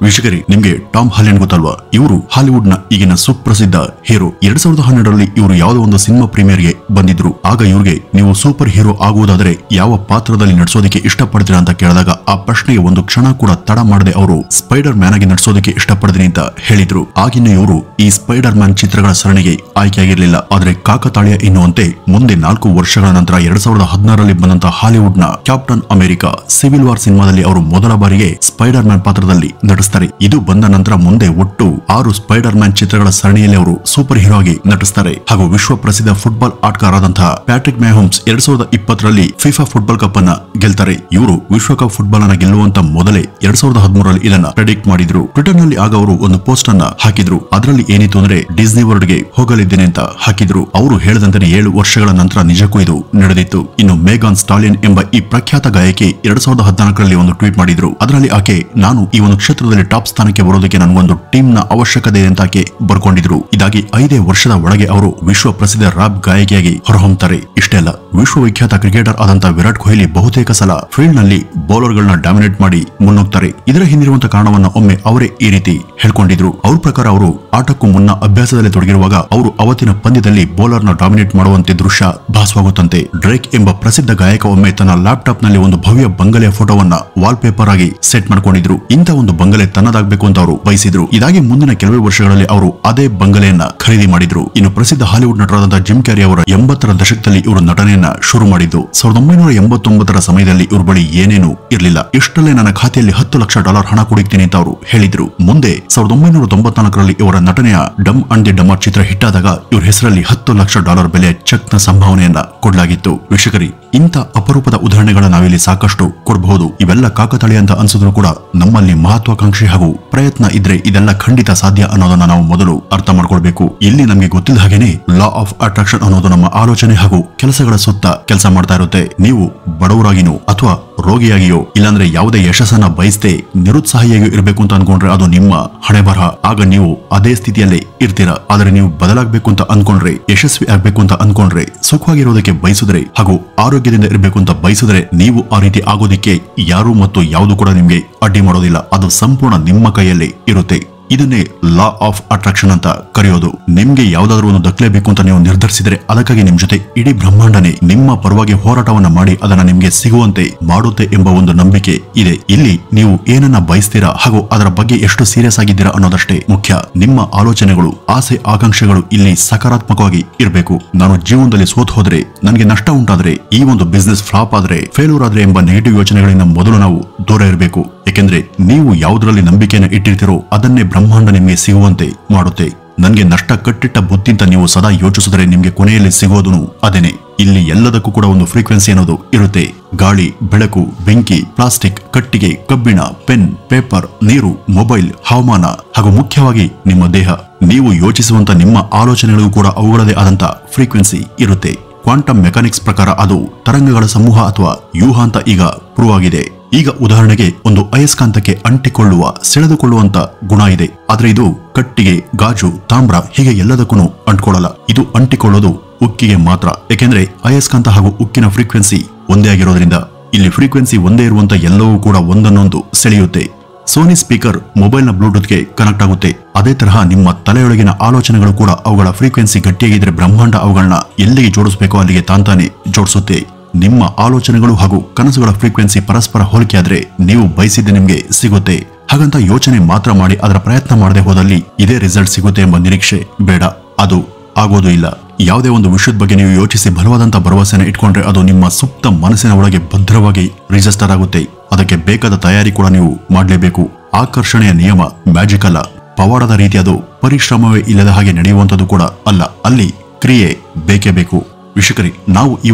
ವೀಕ್ಷಕರೇ, ನಿಮಗೆ Tom Holland ಗೊತ್ತಲ್ವಾ? ಇವರು ಹಾಲಿವುಡ್ ನ ಈಗಿನ ಸುಪ್ರಸಿದ್ಧ ಹೀರೋ. 2012ರಲ್ಲಿ ಇವರು ಯಾವುದೋ ಒಂದು ಸಿನಿಮಾ ಪ್ರೀಮಿಯರ್ಗೆ ಬಂದಿದ್ರು. ಆಗ ಇವ್ರಿಗೆ ನೀವು ಸೂಪರ್ ಹೀರೋ ಆಗುವುದಾದರೆ ಯಾವ ಪಾತ್ರದಲ್ಲಿ ನಟಿಸೋದಕ್ಕೆ ಇಷ್ಟಪಡ್ತೀರಾ ಅಂತ ಕೇಳಿದಾಗ ಆ ಪ್ರಶ್ನೆಗೆ ಒಂದು ಕ್ಷಣ ಕೂಡ ತಡ ಮಾಡದೆ ಅವರು ಸ್ಪೈಡರ್ ಮ್ಯಾನ್ ಆಗಿ ನಟಿಸೋದಕ್ಕೆ ಇಷ್ಟಪಡ್ತೀನಿ ಅಂತ ಹೇಳಿದ್ರು. ಆಗಿನ ಇವರು ಈ ಸ್ಪೈಡರ್ ಮ್ಯಾನ್ ಚಿತ್ರಗಳ ಸರಣಿಗೆ ಆಯ್ಕೆಯಾಗಿರಲಿಲ್ಲ. ಆದ್ರೆ ಕಾಕತಾಳೀಯ ಎನ್ನುವಂತೆ ಮುಂದೆ 4 ವರ್ಷಗಳ ನಂತರ 2016ರಲ್ಲಿ ಬಂದಂತಹ ಹಾಲಿವುಡ್ ನ ಕ್ಯಾಪ್ಟನ್ ಅಮೆರಿಕಾ ಸಿವಿಲ್ ವಾರ್ ಸಿನಿಮಾದಲ್ಲಿ ಅವರು ಮೊದಲ ಬಾರಿಗೆ ಸ್ಪೈಡರ್ ಮ್ಯಾನ್ ಪಾತ್ರದಲ್ಲಿ ನಟಿಸ್ತಾರೆ. ಇದು ಬಂದ ನಂತರ ಮುಂದೆ ಒಟ್ಟು 6 ಸ್ಪೈಡರ್ ಮ್ಯಾನ್ ಚಿತ್ರಗಳ ಸರಣಿಯಲ್ಲಿ ಅವರು ಸೂಪರ್ ಹೀರೋ ಆಗಿ ನಟಿಸ್ತಾರೆ. ಹಾಗೂ ವಿಶ್ವ ಪ್ರಸಿದ್ಧ ಫುಟ್ಬಾಲ್ ಆಟಗಾರರಾದಂತಹ ಪ್ಯಾಟ್ರಿಕ್ ಮ್ಯಾಹೋಮ್ಸ್ 2020ರಲ್ಲಿ ಫಿಫಾ ಫುಟ್ಬಾಲ್ ಕಪ್ ಅನ್ನ ಗೆಲ್ತಾರೆ. ಇವರು ವಿಶ್ವಕಪ್ ಫುಟ್ಬಾಲ್ ಅನ್ನ ಗೆಲ್ಲುವಂತ ಮೊದಲೇ 2013ರಲ್ಲಿ ಇದನ್ನ ಪ್ರೆಡಿಕ್ಟ್ ಮಾಡಿದ್ರು. ಟ್ವಿಟರ್ ನಲ್ಲಿ ಆಗ ಅವರು ಒಂದು ಪೋಸ್ಟ್ ಅನ್ನ ಹಾಕಿದ್ರು. ಅದರಲ್ಲಿ ಏನಿತ್ತು ಅಂದ್ರೆ ಡಿಸ್ನಿ ವರ್ಲ್ಡ್ ಗೆ ಹೋಗಲಿದ್ದೇನೆ ಅಂತ ಹಾಕಿದ್ರು. ಅವರು ಹೇಳಿದಂತೆ 7 ವರ್ಷಗಳ ನಂತರ ನಿಜಕ್ಕೂ ಇದು ನಡೆದಿತ್ತು. ಇನ್ನು ಮೇಗಾನ್ ಸ್ಟಾಲಿಯನ್ ಎಂಬ ಈ ಪ್ರಖ್ಯಾತ ಗಾಯಕಿ 2014ರಲ್ಲಿ ಒಂದು ಟ್ವೀಟ್ ಮಾಡಿದ್ರು. ಅದರಲ್ಲಿ ಆಕೆ ನಾನು ಈ ಒಂದು ಕ್ಷೇತ್ರದಲ್ಲಿ ಟಾಪ್ ಸ್ಥಾನಕ್ಕೆ ಬರೋದಕ್ಕೆ ನನಗೊಂದು ಟೀಮ್ ನ ಅವಶ್ಯಕತೆ ಇದೆ ಅಂತ ಆಕೆ ಬರ್ಕೊಂಡಿದ್ರು. ಇದಾಗಿ 5 ವರ್ಷದ ಒಳಗೆ ಅವರು ವಿಶ್ವ ಪ್ರಸಿದ್ಧ ರಾಪ್ ಗಾಯಕಿಯಾಗಿ ಹೊರಹೊಮ್ಮುತ್ತಾರೆ. ಇಷ್ಟೇ ಅಲ್ಲ, ವಿಶ್ವವಿಖ್ಯಾತ ಕ್ರಿಕೆಟರ್ ಆದಂತಹ ವಿರಾಟ್ ಕೊಹ್ಲಿ ಬಹುತೇಕ ಸಲ ಫೀಲ್ಡ್ ನಲ್ಲಿ ಬೌಲರ್ ಗಳನ್ನ ಡಾಮಿನೇಟ್ ಮಾಡಿ ಮುನ್ನುಗ್ತಾರೆ. ಇದರ ಹಿಂದಿರುವಂತಹ ಕಾರಣವನ್ನ ಒಮ್ಮೆ ಅವರೇ ಈ ರೀತಿ ಹೇಳ್ಕೊಂಡಿದ್ರು. ಅವ್ರ ಪ್ರಕಾರ ಅವರು ಆಟಕ್ಕೂ ಮುನ್ನ ಅಭ್ಯಾಸದಲ್ಲಿ ತೊಡಗಿರುವಾಗ ಅವರು ಅವತ್ತಿನ ಪಂದ್ಯದಲ್ಲಿ ಬೌಲರ್ ನ ಡಾಮಿನೇಟ್ ಮಾಡುವಂತೆ ದೃಶ್ಯ ಭಾಸವಾಗುತ್ತಂತೆ. ಡ್ರೇಕ್ ಎಂಬ ಪ್ರಸಿದ್ಧ ಗಾಯಕ ಒಮ್ಮೆ ತನ್ನ ಲ್ಯಾಪ್ಟಾಪ್ ನಲ್ಲಿ ಒಂದು ಭವ್ಯ ಬಂಗಲೆಯ ಫೋಟೋವನ್ನ ವಾಲ್ ಪೇಪರ್ ಆಗಿ ಸೆಟ್ ಮಾಡ್ಕೊಂಡಿದ್ರು. ಇಂಥ ಒಂದು ಬಂಗಲೆ ತನ್ನದಾಗಬೇಕು ಅಂತ ಅವರು ಬಯಸಿದ್ರು. ಇದಾಗಿ ಮುಂದಿನ ಕೆಲವೇ ವರ್ಷಗಳಲ್ಲಿ ಅವರು ಅದೇ ಬಂಗಲೆಯನ್ನ ಖರೀದಿ ಮಾಡಿದ್ರು. ಇನ್ನು ಪ್ರಸಿದ್ಧ ಹಾಲಿವುಡ್ ನಟರಾದಂತಹ ಜಿಮ್ ಕ್ಯಾರಿ ಅವರ 80ರ ದಶಕದಲ್ಲಿ ಇವರು ನಟನೆಯನ್ನ ಶುರು ಮಾಡಿದ್ದು. 1989ರ ಸಮಯದಲ್ಲಿ ಇವ್ರ ಬಳಿ ಏನೇನು ಇರಲಿಲ್ಲ. ಇಷ್ಟಲ್ಲೇ ನನ್ನ ಖಾತೆಯಲ್ಲಿ $10 ಲಕ್ಷ ಹಣ ಕೊಡುತ್ತೀನಿ ಅಂತ ಅವರು ಹೇಳಿದ್ರು. ಮುಂದೆ 1994ರಲ್ಲಿ ಇವರ ನಟನೆಯ ಡಮ್ ಅಂಡ್ ದಿ ಡಮರ್ ಚಿತ್ರ ಹಿಟ್ ಆದಾಗ ಇವ್ರ ಹೆಸರಲ್ಲಿ $10 ಲಕ್ಷ ಬೆಲೆ ಚೆಕ್ ನ ಸಂಭಾವನೆಯನ್ನ ಕೊಡಲಾಗಿತ್ತು. ವೀಕ್ಷಕರೇ, ಇಂಥ ಅಪರೂಪದ ಉದಾಹರಣೆಗಳನ್ನ ನಾವಿಲ್ಲಿ ಸಾಕಷ್ಟು ಕೊಡಬಹುದು. ಇವೆಲ್ಲ ಕಾಕತಾಳೀಯ ಅಂತ ಅನ್ಸಿದ್ರು ಕೂಡ ನಮ್ಮಲ್ಲಿ ಮಹತ್ವಾಕಾಂಕ್ಷೆ ಹಾಗೂ ಪ್ರಯತ್ನ ಇದ್ರೆ ಇದೆಲ್ಲ ಖಂಡಿತ ಸಾಧ್ಯ ಅನ್ನೋದನ್ನ ನಾವು ಮೊದಲು ಅರ್ಥ ಮಾಡ್ಕೊಳ್ಬೇಕು. ಇಲ್ಲಿ ನಮಗೆ ಗೊತ್ತಿಲ್ಲ ಹಾಗೇನೆ ಲಾ ಆಫ್ ಅಟ್ರಾಕ್ಷನ್ ಅನ್ನೋದು ನಮ್ಮ ಆಲೋಚನೆ ಹಾಗೂ ಕೆಲಸಗಳ ಸುತ್ತ ಕೆಲಸ ಮಾಡ್ತಾ ಇರುತ್ತೆ. ನೀವು ಬಡವರಾಗಿನೋ ಅಥವಾ ರೋಗಿಯಾಗಿಯೋ ಇಲ್ಲಾಂದ್ರೆ ಯಾವುದೇ ಯಶಸ್ಸನ್ನ ಬಯಸದೆ ನಿರುತ್ಸಾಹಿಯಾಗಿ ಇರಬೇಕು ಅಂತ ಅನ್ಕೊಂಡ್ರೆ ಅದು ನಿಮ್ಮ ಹಣೆ ಬರಹ. ಆಗ ನೀವು ಅದೇ ಸ್ಥಿತಿಯಲ್ಲೇ ಇರ್ತೀರಾ. ಆದ್ರೆ ನೀವು ಬದಲಾಗಬೇಕು ಅಂತ ಅನ್ಕೊಂಡ್ರೆ, ಯಶಸ್ವಿ ಆಗ್ಬೇಕು ಅಂತ ಅನ್ಕೊಂಡ್ರೆ, ಸುಖವಾಗಿರೋದಕ್ಕೆ ಬಯಸಿದ್ರೆ ಹಾಗೂ ಆರೋಗ್ಯದಿಂದ ಇರಬೇಕು ಅಂತ ಬಯಸಿದ್ರೆ ನೀವು ಆ ರೀತಿ ಆಗೋದಿಕ್ಕೆ ಯಾರು ಮತ್ತು ಯಾವುದು ಕೂಡ ನಿಮ್ಗೆ ಅಡ್ಡಿ ಮಾಡೋದಿಲ್ಲ. ಅದು ಸಂಪೂರ್ಣ ನಿಮ್ಮ ಕೈಯಲ್ಲಿ ಇರುತ್ತೆ. ಇದನ್ನೇ ಲಾ ಆಫ್ ಅಟ್ರಾಕ್ಷನ್ ಅಂತ ಕರೆಯೋದು. ನಿಮ್ಗೆ ಯಾವ್ದಾದ್ರು ಒಂದು ದಕ್ಕಲೇಬೇಕು ಅಂತ ನೀವು ನಿರ್ಧರಿಸಿದ್ರೆ ಅದಕ್ಕಾಗಿ ನಿಮ್ ಜೊತೆ ಇಡೀ ಬ್ರಹ್ಮಾಂಡನೇ ನಿಮ್ಮ ಪರವಾಗಿ ಹೋರಾಟವನ್ನ ಮಾಡಿ ಅದನ್ನ ನಿಮ್ಗೆ ಸಿಗುವಂತೆ ಮಾಡುತ್ತೆ ಎಂಬ ಒಂದು ನಂಬಿಕೆ ಇದೆ. ಇಲ್ಲಿ ನೀವು ಏನನ್ನ ಬಯಸ್ತೀರಾ ಹಾಗೂ ಅದರ ಬಗ್ಗೆ ಎಷ್ಟು ಸೀರಿಯಸ್ ಆಗಿದ್ದೀರಾ ಅನ್ನೋದಷ್ಟೇ ಮುಖ್ಯ. ನಿಮ್ಮ ಆಲೋಚನೆಗಳು, ಆಸೆ, ಆಕಾಂಕ್ಷೆಗಳು ಇಲ್ಲಿ ಸಕಾರಾತ್ಮಕವಾಗಿ ಇರಬೇಕು. ನಾನು ಜೀವನದಲ್ಲಿ ಸೋತ್ ಹೋದ್ರೆ, ನನಗೆ ನಷ್ಟ ಉಂಟಾದ್ರೆ, ಈ ಒಂದು ಬಿಸ್ನೆಸ್ ಫ್ಲಾಪ್ ಆದ್ರೆ, ಫೇಲ್ಯೂರ್ ಆದ್ರೆ ಎಂಬ ನೆಗೆಟಿವ್ ಯೋಚನೆಗಳಿಂದ ಮೊದಲು ನಾವು ದೂರ ಇರಬೇಕು. ಯಾಕೆಂದ್ರೆ ನೀವು ಯಾವುದರಲ್ಲಿ ನಂಬಿಕೆಯನ್ನು ಇಟ್ಟಿರ್ತೀರೋ ಅದನ್ನೇ ಬ್ರಹ್ಮಾಂಡ ನಿಮಗೆ ಸಿಗುವಂತೆ ಮಾಡುತ್ತೆ. ನನಗೆ ನಷ್ಟ ಕಟ್ಟಿಟ್ಟ ಬುದ್ಧಿ ಅಂತ ನೀವು ಸದಾ ಯೋಚಿಸಿದ್ರೆ ನಿಮ್ಗೆ ಕೊನೆಯಲ್ಲಿ ಸಿಗೋದು ಅದೇನೆ. ಇಲ್ಲಿ ಎಲ್ಲದಕ್ಕೂ ಕೂಡ ಒಂದು ಫ್ರೀಕ್ವೆನ್ಸಿ ಅನ್ನೋದು ಇರುತ್ತೆ. ಗಾಳಿ, ಬೆಳಕು, ಬೆಂಕಿ, ಪ್ಲಾಸ್ಟಿಕ್, ಕಟ್ಟಿಗೆ, ಕಬ್ಬಿಣ, ಪೆನ್, ಪೇಪರ್, ನೀರು, ಮೊಬೈಲ್, ಹವಾಮಾನ ಹಾಗೂ ಮುಖ್ಯವಾಗಿ ನಿಮ್ಮ ದೇಹ. ನೀವು ಯೋಚಿಸುವಂತ ನಿಮ್ಮ ಆಲೋಚನೆಗಳಿಗೂ ಕೂಡ ಅವುಗಳದೇ ಆದಂತ ಫ್ರೀಕ್ವೆನ್ಸಿ ಇರುತ್ತೆ. ಕ್ವಾಂಟಮ್ ಮೆಕ್ಯಾನಿಕ್ಸ್ ಪ್ರಕಾರ ಅದು ತರಂಗಗಳ ಸಮೂಹ ಅಥವಾ ವ್ಯೂಹ ಅಂತ ಈಗ ಪ್ರೂವ್ ಆಗಿದೆ. ಈಗ ಉದಾಹರಣೆಗೆ ಒಂದು ಅಯಸ್ಕಾಂತಕ್ಕೆ ಅಂಟಿಕೊಳ್ಳುವ, ಸೆಳೆದುಕೊಳ್ಳುವಂತ ಗುಣ ಇದೆ. ಆದ್ರೆ ಇದು ಕಟ್ಟಿಗೆ, ಗಾಜು, ತಾಮ್ರ ಹೀಗೆ ಎಲ್ಲದಕ್ಕೂ ಅಂಟಿಕೊಳ್ಳಲ್ಲ. ಇದು ಅಂಟಿಕೊಳ್ಳೋದು ಉಕ್ಕಿಗೆ ಮಾತ್ರ. ಯಾಕೆಂದ್ರೆ ಅಯಸ್ಕಾಂತ ಹಾಗೂ ಉಕ್ಕಿನ ಫ್ರೀಕ್ವೆನ್ಸಿ ಒಂದೇ ಆಗಿರೋದ್ರಿಂದ ಇಲ್ಲಿ ಫ್ರೀಕ್ವೆನ್ಸಿ ಒಂದೇ ಇರುವಂತ ಎಲ್ಲವೂ ಕೂಡ ಒಂದನ್ನೊಂದು ಸೆಳೆಯುತ್ತೆ. ಸೋನಿ ಸ್ಪೀಕರ್ ಮೊಬೈಲ್ನ ಬ್ಲೂಟೂತ್ಗೆ ಕನೆಕ್ಟ್ ಆಗುತ್ತೆ. ಅದೇ ತರಹ ನಿಮ್ಮ ತಲೆಯೊಳಗಿನ ಆಲೋಚನೆಗಳು ಕೂಡ ಅವುಗಳ ಫ್ರೀಕ್ವೆನ್ಸಿ ಗಟ್ಟಿಯಾಗಿದ್ರೆ ಬ್ರಹ್ಮಾಂಡ ಅವುಗಳನ್ನ ಎಲ್ಲಿಗೆ ಜೋಡಿಸಬೇಕೋ ಅಲ್ಲಿಗೆ ತಾಂತಾನೆ ಜೋಡಿಸುತ್ತೆ. ನಿಮ್ಮ ಆಲೋಚನೆಗಳು ಹಾಗೂ ಕನಸುಗಳ ಫ್ರೀಕ್ವೆನ್ಸಿ ಪರಸ್ಪರ ಹೋಲಿಕೆ ಆದ್ರೆ ನೀವು ಬಯಸಿದ್ದೆ ನಿಮ್ಗೆ ಸಿಗುತ್ತೆ. ಹಾಗಂತ ಯೋಚನೆ ಮಾತ್ರ ಮಾಡಿ ಅದರ ಪ್ರಯತ್ನ ಮಾಡದೆ ಹೋದಲ್ಲಿ ಇದೇ ರಿಸಲ್ಟ್ ಸಿಗುತ್ತೆ ಎಂಬ ನಿರೀಕ್ಷೆ ಬೇಡ. ಅದು ಆಗೋದು ಇಲ್ಲ. ಯಾವುದೇ ಒಂದು ವಿಷಯದ ಬಗ್ಗೆ ನೀವು ಯೋಚಿಸಿ ಬಲವಾದಂತ ಭರವಸೆನ ಇಟ್ಕೊಂಡ್ರೆ ಅದು ನಿಮ್ಮ ಸುಪ್ತ ಮನಸ್ಸಿನ ಒಳಗೆ ಭದ್ರವಾಗಿ ರಿಜಿಸ್ಟರ್ ಆಗುತ್ತೆ. ಅದಕ್ಕೆ ಬೇಕಾದ ತಯಾರಿ ಕೂಡ ನೀವು ಮಾಡಲೇಬೇಕು. ಆಕರ್ಷಣೆಯ ನಿಯಮ ಮ್ಯಾಜಿಕ್ ಅಲ್ಲ, ಪವಾಡದ ರೀತಿ ಅದು ಪರಿಶ್ರಮವೇ ಇಲ್ಲದ ಹಾಗೆ ನಡೆಯುವಂತದ್ದು ಕೂಡ ಅಲ್ಲ. ಅಲ್ಲಿ ಕ್ರಿಯೆ ಬೇಕೇ ಬೇಕು. ವೀಕ್ಷಕರೇ, ನಾವು ಈ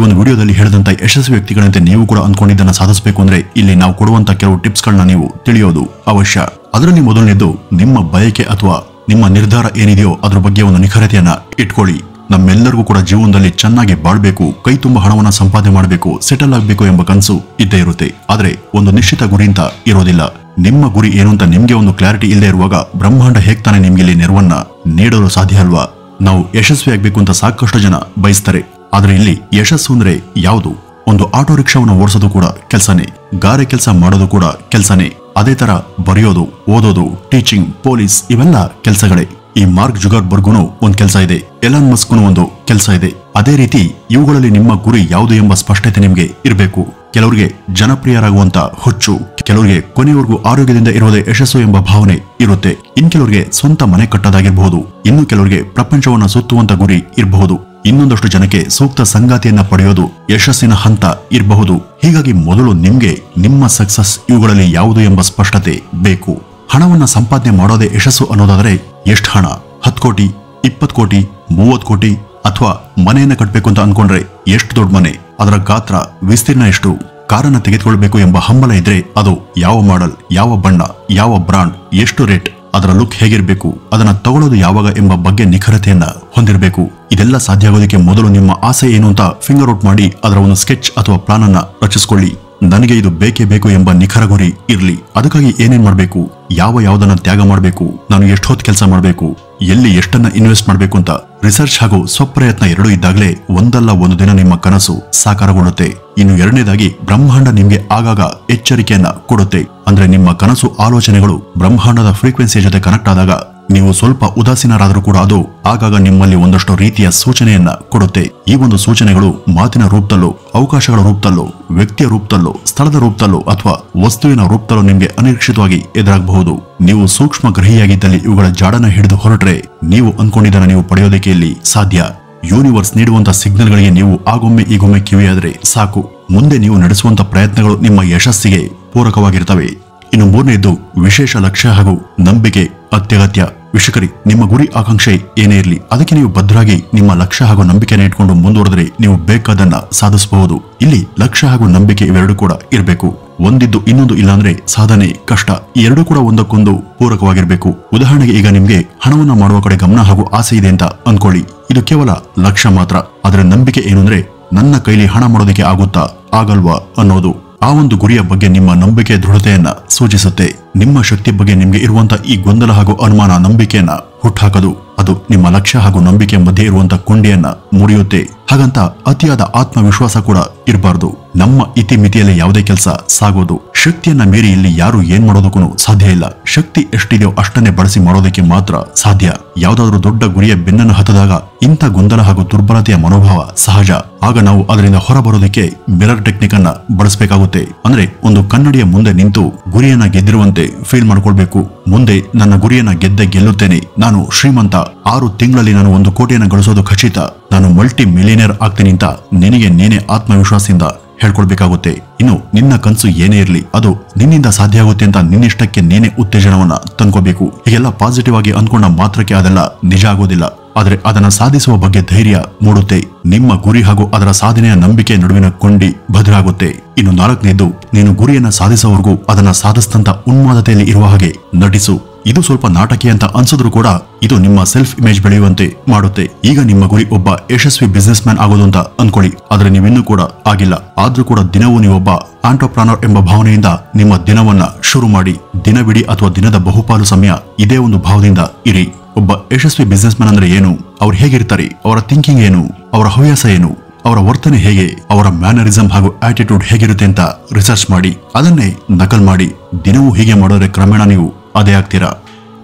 ಒಂದು ವಿಡಿಯೋದಲ್ಲಿ ಹೇಳಿದಂತ ಯಶಸ್ವಿ ವ್ಯಕ್ತಿಗಳಂತೆ ನೀವು ಕೂಡ ಅಂದ್ಕೊಂಡಿದ್ದನ್ನ ಸಾಧಿಸಬೇಕು ಅಂದ್ರೆ ಇಲ್ಲಿ ನಾವು ಕೊಡುವಂತ ಕೆಲವು ಟಿಪ್ಸ್ ಗಳನ್ನ ನೀವು ತಿಳಿಯೋದು ಅವಶ್ಯ. ಅದರಲ್ಲಿ ಮೊದಲನೇದು ನಿಮ್ಮ ಬಯಕೆ ಅಥವಾ ನಿಮ್ಮ ನಿರ್ಧಾರ ಏನಿದೆಯೋ ಅದ್ರ ಬಗ್ಗೆ ಒಂದು ನಿಖರತೆಯನ್ನ ಇಟ್ಕೊಳ್ಳಿ. ನಮ್ಮೆಲ್ಲರಿಗೂ ಕೂಡ ಜೀವನದಲ್ಲಿ ಚೆನ್ನಾಗಿ ಬಾಳ್ಬೇಕು, ಕೈ ತುಂಬ ಹಣವನ್ನ ಸಂಪಾದನೆ ಮಾಡಬೇಕು, ಸೆಟಲ್ ಆಗಬೇಕು ಎಂಬ ಕನಸು ಇದ್ದೇ ಇರುತ್ತೆ. ಆದ್ರೆ ಒಂದು ನಿಶ್ಚಿತ ಗುರಿ ಅಂತ ಇರೋದಿಲ್ಲ. ನಿಮ್ಮ ಗುರಿ ಏನು ಅಂತ ನಿಮ್ಗೆ ಒಂದು ಕ್ಲಾರಿಟಿ ಇಲ್ಲದೆ ಇರುವಾಗ ಬ್ರಹ್ಮಾಂಡ ಹೇಗ್ ತಾನೆ ನಿಮ್ಗೆ ಇಲ್ಲಿ ನೆರವನ್ನ ನೀಡಲು ಸಾಧ್ಯ ಅಲ್ವಾ? ನಾವು ಯಶಸ್ವಿ ಆಗ್ಬೇಕು ಅಂತ ಸಾಕಷ್ಟು ಜನ ಬಯಸ್ತಾರೆ. ಆದ್ರೆ ಇಲ್ಲಿ ಯಶಸ್ಸು ಅಂದ್ರೆ ಯಾವುದು? ಒಂದು ಆಟೋ ರಿಕ್ಷಾವನ್ನು ಓಡಿಸೋದು ಕೂಡ ಕೆಲಸನೇ, ಗಾರೆ ಕೆಲಸ ಮಾಡೋದು ಕೂಡ ಕೆಲಸನೇ. ಅದೇ ತರ ಬರೆಯೋದು, ಓದೋದು, ಟೀಚಿಂಗ್, ಪೊಲೀಸ್ ಇವೆಲ್ಲ ಕೆಲಸಗಳೇ. ಈ ಮಾರ್ಕ್ ಜುಗರ್ಬರ್ಗ್ನು ಒಂದ್ ಕೆಲಸ ಇದೆ, ಎಲಾನ್ ಮಸ್ಕ್ನು ಒಂದು ಕೆಲಸ ಇದೆ. ಅದೇ ರೀತಿ ಇವುಗಳಲ್ಲಿ ನಿಮ್ಮ ಗುರಿ ಯಾವುದು ಎಂಬ ಸ್ಪಷ್ಟತೆ ನಿಮ್ಗೆ ಇರಬೇಕು. ಕೆಲವರಿಗೆ ಜನಪ್ರಿಯರಾಗುವಂತ ಹುಚ್ಚು, ಕೆಲವರಿಗೆ ಕೊನೆಯವರೆಗೂ ಆರೋಗ್ಯದಿಂದ ಇರೋದೇ ಯಶಸ್ಸು ಎಂಬ ಭಾವನೆ ಇರುತ್ತೆ. ಇನ್ ಕೆಲವರಿಗೆ ಸ್ವಂತ ಮನೆ ಕಟ್ಟೋದಾಗಿರಬಹುದು, ಇನ್ನು ಕೆಲವರಿಗೆ ಪ್ರಪಂಚವನ್ನ ಸುತ್ತುವಂತ ಗುರಿ ಇರಬಹುದು, ಇನ್ನೊಂದಷ್ಟು ಜನಕ್ಕೆ ಸೂಕ್ತ ಸಂಗಾತಿಯನ್ನ ಪಡೆಯೋದು ಯಶಸ್ಸಿನ ಹಂತ ಇರಬಹುದು. ಹೀಗಾಗಿ ಮೊದಲು ನಿಮ್ಗೆ ನಿಮ್ಮ ಸಕ್ಸಸ್ ಇವುಗಳಲ್ಲಿ ಯಾವುದು ಎಂಬ ಸ್ಪಷ್ಟತೆ ಬೇಕು. ಹಣವನ್ನ ಸಂಪಾದನೆ ಮಾಡೋದೇ ಯಶಸ್ಸು ಅನ್ನೋದಾದ್ರೆ ಎಷ್ಟು ಹಣ? 10 ಕೋಟಿ, 20 ಕೋಟಿ, 30 ಕೋಟಿ, ಅಥವಾ ಮನೆಯನ್ನ ಕಟ್ಟಬೇಕು ಅಂತ ಅನ್ಕೊಂಡ್ರೆ ಎಷ್ಟು ದೊಡ್ಡ ಮನೆ, ಅದರ ಗಾತ್ರ, ವಿಸ್ತೀರ್ಣ ಎಷ್ಟು? ಕಾರನ್ನ ತೆಗೆದುಕೊಳ್ಬೇಕು ಎಂಬ ಹಂಬಲ ಇದ್ರೆ ಅದು ಯಾವ ಮಾಡೆಲ್, ಯಾವ ಬಣ್ಣ, ಯಾವ ಬ್ರಾಂಡ್, ಎಷ್ಟು ರೇಟ್, ಅದರ ಲುಕ್ ಹೇಗಿರ್ಬೇಕು, ಅದನ್ನ ತಗೊಳ್ಳೋದು ಯಾವಾಗ ಎಂಬ ಬಗ್ಗೆ ನಿಖರತೆಯನ್ನ ಹೊಂದಿರಬೇಕು. ಇದೆಲ್ಲ ಸಾಧ್ಯ ಆಗೋದಕ್ಕೆ ಮೊದಲು ನಿಮ್ಮ ಆಸೆ ಏನು ಅಂತ ಫಿಂಗರ್ ಔಟ್ ಮಾಡಿ ಅದರ ಒಂದು ಸ್ಕೆಚ್ ಅಥವಾ ಪ್ಲಾನ್ ಅನ್ನ ರಚಿಸಿಕೊಳ್ಳಿ. ನನಗೆ ಇದು ಬೇಕೇ ಬೇಕು ಎಂಬ ನಿಖರ ಗುರಿ ಇರ್ಲಿ. ಅದಕ್ಕಾಗಿ ಏನೇನ್ ಮಾಡಬೇಕು, ಯಾವುದನ್ನ ತ್ಯಾಗ ಮಾಡಬೇಕು, ನಾನು ಎಷ್ಟು ಹೊತ್ತು ಕೆಲಸ ಮಾಡಬೇಕು, ಎಲ್ಲಿ ಎಷ್ಟನ್ನ ಇನ್ವೆಸ್ಟ್ ಮಾಡಬೇಕು ಅಂತ ರಿಸರ್ಚ್ ಹಾಗೂ ಸ್ವಪ್ರಯತ್ನ ಎರಡೂ ಇದ್ದಾಗಲೇ ಒಂದಲ್ಲ ಒಂದು ದಿನ ನಿಮ್ಮ ಕನಸು ಸಾಕಾರಗೊಳ್ಳುತ್ತೆ. ಇನ್ನು ಎರಡನೇದಾಗಿ ಬ್ರಹ್ಮಾಂಡ ನಿಮ್ಗೆ ಆಗಾಗ ಎಚ್ಚರಿಕೆಯನ್ನ ಕೊಡುತ್ತೆ. ಅಂದ್ರೆ ನಿಮ್ಮ ಕನಸು ಆಲೋಚನೆಗಳು ಬ್ರಹ್ಮಾಂಡದ ಫ್ರೀಕ್ವೆನ್ಸಿ ಜೊತೆ ಕನೆಕ್ಟ್ ಆದಾಗ ನೀವು ಸ್ವಲ್ಪ ಉದಾಸೀನರಾದರೂ ಕೂಡ ಅದು ಆಗಾಗ ನಿಮ್ಮಲ್ಲಿ ಒಂದಷ್ಟು ರೀತಿಯ ಸೂಚನೆಯನ್ನ ಕೊಡುತ್ತೆ. ಈ ಒಂದು ಸೂಚನೆಗಳು ಮಾತಿನ ರೂಪದಲ್ಲೋ, ಅವಕಾಶಗಳ ರೂಪದಲ್ಲೋ, ವ್ಯಕ್ತಿಯ ರೂಪದಲ್ಲೋ, ಸ್ಥಳದ ರೂಪದಲ್ಲೋ ಅಥವಾ ವಸ್ತುವಿನ ರೂಪದಲ್ಲೋ ನಿಮ್ಗೆ ಅನಿರೀಕ್ಷಿತವಾಗಿ ಎದುರಾಗಬಹುದು. ನೀವು ಸೂಕ್ಷ್ಮ ಗ್ರಹಿಯಾಗಿದ್ದಲ್ಲಿ ಇವುಗಳ ಜಾಡನ ಹಿಡಿದು ಹೊರಟ್ರೆ ನೀವು ಅನ್ಕೊಂಡಿದ್ದನ್ನ ನೀವು ಪಡೆಯೋದಕ್ಕೆ ಇಲ್ಲಿ ಸಾಧ್ಯ. ಯೂನಿವರ್ಸ್ ನೀಡುವಂತ ಸಿಗ್ನಲ್ಗಳಿಗೆ ನೀವು ಆಗೊಮ್ಮೆ ಈಗೊಮ್ಮೆ ಕಿವಿಯಾದ್ರೆ ಸಾಕು, ಮುಂದೆ ನೀವು ನಡೆಸುವಂತ ಪ್ರಯತ್ನಗಳು ನಿಮ್ಮ ಯಶಸ್ಸಿಗೆ ಪೂರಕವಾಗಿರ್ತವೆ. ಇನ್ನು ಮೂರನೇದು ವಿಶೇಷ ಲಕ್ಷ್ಯ ಹಾಗೂ ನಂಬಿಕೆ ಅತ್ಯಗತ್ಯ. ವೀಕ್ಷಕರೇ, ನಿಮ್ಮ ಗುರಿ ಆಕಾಂಕ್ಷೆ ಏನೇ ಇರಲಿ ಅದಕ್ಕೆ ನೀವು ಭದ್ರಾಗಿ ನಿಮ್ಮ ಲಕ್ಷ್ಯ ಹಾಗೂ ನಂಬಿಕೆಯನ್ನು ಇಟ್ಕೊಂಡು ಮುಂದುವರೆದ್ರೆ ನೀವು ಬೇಕಾದನ್ನ ಸಾಧಿಸಬಹುದು. ಇಲ್ಲಿ ಲಕ್ಷ್ಯ ಹಾಗೂ ನಂಬಿಕೆ ಇವೆರಡು ಕೂಡ ಇರಬೇಕು. ಒಂದಿದ್ದು ಇನ್ನೊಂದು ಇಲ್ಲಾಂದ್ರೆ ಸಾಧನೆ ಕಷ್ಟ. ಈ ಎರಡೂ ಕೂಡ ಒಂದಕ್ಕೊಂದು ಪೂರಕವಾಗಿರ್ಬೇಕು. ಉದಾಹರಣೆಗೆ ಈಗ ನಿಮ್ಗೆ ಹಣವನ್ನ ಮಾಡುವ ಕಡೆ ಗಮನ ಹಾಗೂ ಆಸೆ ಇದೆ ಅಂತ ಅನ್ಕೊಳ್ಳಿ. ಇದು ಕೇವಲ ಲಕ್ಷ್ಯ ಮಾತ್ರ. ಆದ್ರೆ ನಂಬಿಕೆ ಏನು ಅಂದ್ರೆ ನನ್ನ ಕೈಲಿ ಹಣ ಮಾಡೋದಕ್ಕೆ ಆಗುತ್ತಾ ಆಗಲ್ವಾ ಅನ್ನೋದು. ಆ ಒಂದು ಗುರಿಯ ಬಗ್ಗೆ ನಿಮ್ಮ ನಂಬಿಕೆ ದೃಢತೆಯನ್ನ ಸೂಚಿಸುತ್ತೆ. ನಿಮ್ಮ ಶಕ್ತಿ ಬಗ್ಗೆ ನಿಮ್ಗೆ ಇರುವಂತ ಈ ಗೊಂದಲ ಹಾಗೂ ಅನುಮಾನ ನಂಬಿಕೆಯನ್ನ ಹುಟ್ಟಾಕದು. ಅದು ನಿಮ್ಮ ಲಕ್ಷ್ಯ ಹಾಗೂ ನಂಬಿಕೆ ಮಧ್ಯೆ ಇರುವಂತ ಕೊಂಡಿಯನ್ನ ಮುರಿಯುತ್ತೆ. ಹಾಗಂತ ಅತಿಯಾದ ಆತ್ಮವಿಶ್ವಾಸ ಕೂಡ ಇರಬಾರ್ದು. ನಮ್ಮ ಇತಿಮಿತಿಯಲ್ಲಿ ಯಾವುದೇ ಕೆಲಸ ಸಾಗೋದು. ಶಕ್ತಿಯನ್ನ ಮೀರಿ ಇಲ್ಲಿ ಯಾರು ಏನ್ ಮಾಡೋದಕ್ಕೂ ಸಾಧ್ಯ ಇಲ್ಲ. ಶಕ್ತಿ ಎಷ್ಟಿದೆಯೋ ಅಷ್ಟನ್ನೇ ಬಳಸಿ ಮಾಡೋದಕ್ಕೆ ಮಾತ್ರ ಸಾಧ್ಯ. ಯಾವ್ದಾದ್ರೂ ದೊಡ್ಡ ಗುರಿಯ ಬೆನ್ನನ್ನು ಹತ್ತದಾಗ ಇಂಥ ಗೊಂದಲ ಹಾಗೂ ದುರ್ಬಲತೆಯ ಮನೋಭಾವ ಸಹಜ. ಆಗ ನಾವು ಅದರಿಂದ ಹೊರಬರೋದಕ್ಕೆ ಮಿರರ್ ಟೆಕ್ನಿಕ್ ಅನ್ನ ಬಳಸಬೇಕಾಗುತ್ತೆ. ಅಂದ್ರೆ ಒಂದು ಕನ್ನಡಿಯ ಮುಂದೆ ನಿಂತು ಗುರಿಯನ್ನ ಗೆದ್ದಿರುವಂತೆ ಫೀಲ್ ಮಾಡ್ಕೊಳ್ಬೇಕು. ಮುಂದೆ ನನ್ನ ಗುರಿಯನ್ನ ಗೆಲ್ಲುತ್ತೇನೆ, ನಾನು ಶ್ರೀಮಂತ, 6 ತಿಂಗಳಲ್ಲಿ ನಾನು 1 ಕೋಟಿಯನ್ನ ಗಳಿಸೋದು ಖಚಿತ, ನಾನು ಮಲ್ಟಿ ಮಿಲಿಯನೇರ್ ಆಗ್ತೀನಿ ಅಂತ ನಿನಗೆ ನೀನೇ ಆತ್ಮವಿಶ್ವಾಸದಿಂದ ಹೇಳ್ಕೊಳ್ಬೇಕಾಗುತ್ತೆ. ಇನ್ನು ನಿನ್ನ ಕನಸು ಏನೇ ಇರಲಿ ಅದು ನಿನ್ನಿಂದ ಸಾಧ್ಯ ಆಗುತ್ತೆ ಅಂತ ನಿನ್ನಿಷ್ಟಕ್ಕೆ ನೀನೇ ಉತ್ತೇಜನವನ್ನ ತಂದ್ಕೋಬೇಕು. ಹೀಗೆಲ್ಲ ಪಾಸಿಟಿವ್ ಆಗಿ ಅನ್ಕೊಂಡ ಮಾತ್ರಕ್ಕೆ ಅದೆಲ್ಲ ನಿಜ ಆಗೋದಿಲ್ಲ. ಆದರೆ ಅದನ್ನ ಸಾಧಿಸುವ ಬಗ್ಗೆ ಧೈರ್ಯ ಮೂಡುತ್ತೆ. ನಿಮ್ಮ ಗುರಿ ಹಾಗೂ ಅದರ ಸಾಧನೆಯ ನಂಬಿಕೆ ನಡುವಿನ ಕೊಂಡಿ ಭದ್ರಾಗುತ್ತೆ. ಇನ್ನು 4ನೇದು, ನೀನು ಗುರಿಯನ್ನ ಸಾಧಿಸುವವರೆಗೂ ಅದನ್ನ ಸಾಧಿಸಿದಂತ ಉನ್ಮಾದತೆಯಲ್ಲಿ ಇರುವ ಹಾಗೆ ನಟಿಸು. ಇದು ಸ್ವಲ್ಪ ನಾಟಕೀಯ ಅಂತ ಅನ್ಸಿದ್ರು ಕೂಡ ಇದು ನಿಮ್ಮ ಸೆಲ್ಫ್ ಇಮೇಜ್ ಬೆಳೆಯುವಂತೆ ಮಾಡುತ್ತೆ. ಈಗ ನಿಮ್ಮ ಗುರಿ ಒಬ್ಬ ಯಶಸ್ವಿ ಬಿಸ್ನೆಸ್ ಮ್ಯಾನ್ ಆಗೋದು ಅಂತ ಅನ್ಕೊಳ್ಳಿ. ಆದ್ರೆ ನೀವಿನ್ನೂ ಕೂಡ ಆಗಿಲ್ಲ. ಆದ್ರೂ ಕೂಡ ದಿನವೂ ನೀವೊಬ್ಬ ಆಂಟ್ರಪ್ರನರ್ ಎಂಬ ಭಾವನೆಯಿಂದ ನಿಮ್ಮ ದಿನವನ್ನ ಶುರು ಮಾಡಿ. ದಿನವಿಡೀ ಅಥವಾ ದಿನದ ಬಹುಪಾಲು ಸಮಯ ಇದೇ ಒಂದು ಭಾವದಿಂದ ಇರಿ. ಒಬ್ಬ ಯಶಸ್ವಿ ಬಿಸ್ನೆಸ್ ಮ್ಯಾನ್ ಅಂದ್ರೆ ಏನು, ಅವ್ರು ಹೇಗಿರ್ತಾರೆ, ಅವರ ಥಿಂಕಿಂಗ್ ಏನು, ಅವರ ಹವ್ಯಾಸ ಏನು, ಅವರ ವರ್ತನೆ ಹೇಗೆ, ಅವರ ಮ್ಯಾನರಿಸಂ ಹಾಗೂ ಆಟಿಟ್ಯೂಡ್ ಹೇಗಿರುತ್ತೆ ಅಂತ ರಿಸರ್ಚ್ ಮಾಡಿ ಅದನ್ನೇ ನಕಲ್ ಮಾಡಿ. ದಿನವೂ ಹೀಗೆ ಮಾಡಿದ್ರೆ ಕ್ರಮೇಣ ನೀವು ಅದೇ ಆಗ್ತೀರಾ.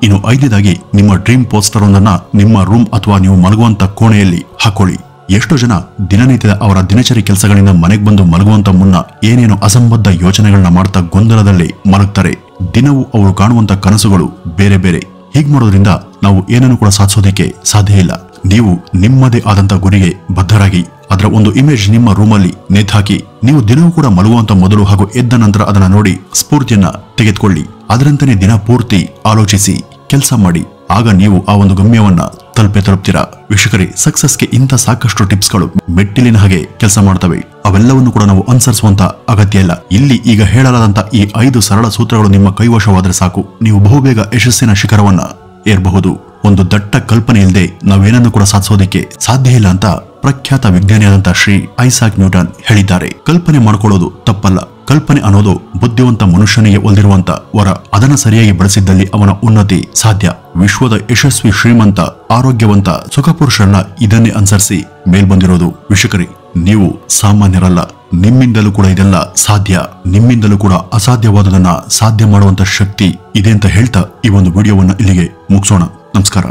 ಇನ್ನು 5ನೇದಾಗಿ, ನಿಮ್ಮ ಡ್ರೀಮ್ ಪೋಸ್ಟರ್ ಒಂದನ್ನ ನಿಮ್ಮ ರೂಮ್ ಅಥವಾ ನೀವು ಮಲಗುವಂತ ಕೋಣೆಯಲ್ಲಿ ಹಾಕೊಳ್ಳಿ. ಎಷ್ಟೋ ಜನ ದಿನನಿತ್ಯದ ಅವರ ದಿನಚರಿ ಕೆಲಸಗಳಿಂದ ಮನೆಗೆ ಬಂದು ಮಲಗುವಂತ ಮುನ್ನ ಏನೇನು ಅಸಂಬದ್ಧ ಯೋಚನೆಗಳನ್ನ ಮಾಡ್ತಾ ಗೊಂದಲದಲ್ಲಿ ಮಲಗ್ತಾರೆ. ದಿನವೂ ಅವರು ಕಾಣುವಂತ ಕನಸುಗಳು ಬೇರೆ ಬೇರೆ. ಹೀಗ್ ಮಾಡೋದ್ರಿಂದ ನಾವು ಏನನ್ನು ಕೂಡ ಸಾಧಿಸೋದಕ್ಕೆ ಸಾಧ್ಯ ಇಲ್ಲ. ನೀವು ನಿಮ್ಮದೇ ಆದಂತ ಗುರಿಗೆ ಬದ್ಧರಾಗಿ ಅದರ ಒಂದು ಇಮೇಜ್ ನಿಮ್ಮ ರೂಮಲ್ಲಿ ನೇತಾಕಿ ನೀವು ದಿನವೂ ಕೂಡ ಮಲಗುವಂತ ಮೊದಲು ಹಾಗೂ ಎದ್ದ ನಂತರ ಅದನ್ನ ನೋಡಿ ಸ್ಫೂರ್ತಿಯನ್ನ ತೆಗೆದುಕೊಳ್ಳಿ. ಅದರಂತೆಯೇ ದಿನ ಪೂರ್ತಿ ಆಲೋಚಿಸಿ ಕೆಲಸ ಮಾಡಿ. ಆಗ ನೀವು ಆ ಒಂದು ಗಮ್ಯವನ್ನ ತಲುಪ್ತೀರಾ. ವೀಕ್ಷಕರೇ, ಸಕ್ಸಸ್ಗೆ ಇಂಥ ಸಾಕಷ್ಟು ಟಿಪ್ಸ್ಗಳು ಮೆಟ್ಟಿಲಿನ ಹಾಗೆ ಕೆಲಸ ಮಾಡ್ತವೆ. ಅವೆಲ್ಲವನ್ನು ಕೂಡ ನಾವು ಅನುಸರಿಸುವಂತ ಅಗತ್ಯ ಇಲ್ಲ. ಇಲ್ಲಿ ಈಗ ಹೇಳಲಾದಂತ ಈ 5 ಸರಳ ಸೂತ್ರಗಳು ನಿಮ್ಮ ಕೈವಶವಾದ್ರೆ ಸಾಕು, ನೀವು ಬಹುಬೇಗ ಯಶಸ್ಸಿನ ಶಿಖರವನ್ನ ಏರಬಹುದು. ಒಂದು ದಟ್ಟ ಕಲ್ಪನೆ ಇಲ್ಲದೆ ನಾವೇನನ್ನು ಕೂಡ ಸಾಧಿಸೋದಕ್ಕೆ ಸಾಧ್ಯ ಇಲ್ಲ ಅಂತ ಪ್ರಖ್ಯಾತ ವಿಜ್ಞಾನಿಯಾದಂತ ಶ್ರೀ ಐಸಾಕ್ ನ್ಯೂಟನ್ ಹೇಳಿದ್ದಾರೆ. ಕಲ್ಪನೆ ಮಾಡ್ಕೊಳ್ಳೋದು ತಪ್ಪಲ್ಲ. ಕಲ್ಪನೆ ಅನ್ನೋದು ಬುದ್ಧಿವಂತ ಮನುಷ್ಯನಿಗೆ ಒಲ್ದಿರುವಂತ ವರ. ಅದನ್ನ ಸರಿಯಾಗಿ ಬಳಸಿದ್ದಲ್ಲಿ ಅವನ ಉನ್ನತಿ ಸಾಧ್ಯ. ವಿಶ್ವದ ಯಶಸ್ವಿ, ಶ್ರೀಮಂತ, ಆರೋಗ್ಯವಂತ ಸುಖಪುರುಷರೆಲ್ಲ ಇದನ್ನೇ ಅನುಸರಿಸಿ ಮೇಲ್ಬಂದಿರೋದು. ವೀಕ್ಷಕರೇ, ನೀವು ಸಾಮಾನ್ಯರಲ್ಲ. ನಿಮ್ಮಿಂದಲೂ ಕೂಡ ಇದೆಲ್ಲ ಸಾಧ್ಯ. ನಿಮ್ಮಿಂದಲೂ ಕೂಡ ಅಸಾಧ್ಯವಾದದನ್ನ ಸಾಧ್ಯ ಮಾಡುವಂತ ಶಕ್ತಿ ಇದೆ ಅಂತ ಹೇಳ್ತಾ ಈ ಒಂದು ವಿಡಿಯೋವನ್ನ ಇಲ್ಲಿಗೆ ಮುಗಿಸೋಣ. ನಮಸ್ಕಾರ.